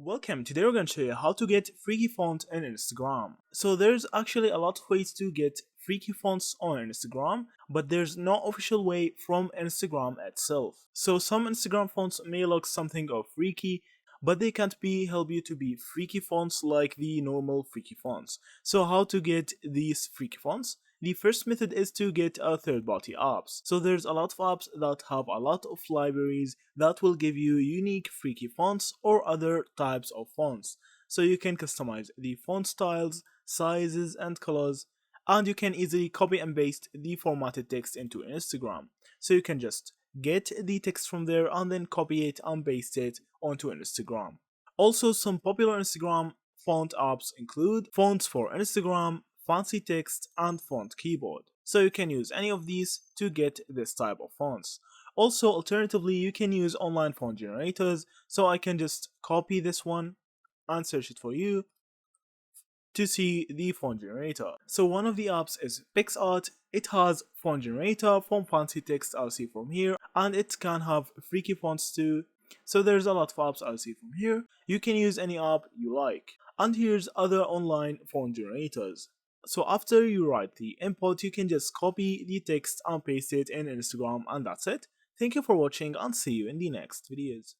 Welcome, today we're going to show you how to get freaky font in Instagram. So there's actually a lot of ways to get freaky fonts on Instagram, but there's no official way from Instagram itself. So some Instagram fonts may look something of freaky, but they can't help you to be freaky fonts like the normal freaky fonts. So how to get these freaky fonts? The first method is to get a third-party apps. So there's a lot of apps that have a lot of libraries that will give you unique freaky fonts or other types of fonts. So you can customize the font styles, sizes and colors, and you can easily copy and paste the formatted text into Instagram. So you can just get the text from there and then copy it and paste it onto Instagram. Also, some popular Instagram font apps include Fonts for Instagram, Fancy Text, and Font Keyboard. So you can use any of these to get this type of fonts. Also, alternatively, you can use online font generators. So I can just copy this one and search it for you to see the font generator. So one of the apps is PixArt. It has font generator from Fancy Text, I'll see from here, and it can have freaky fonts too. So there's a lot of apps I'll see from here. You can use any app you like. And here's other online font generators. So after you write the input, you can just copy the text and paste it in Instagram, and that's it. Thank you for watching and see you in the next videos.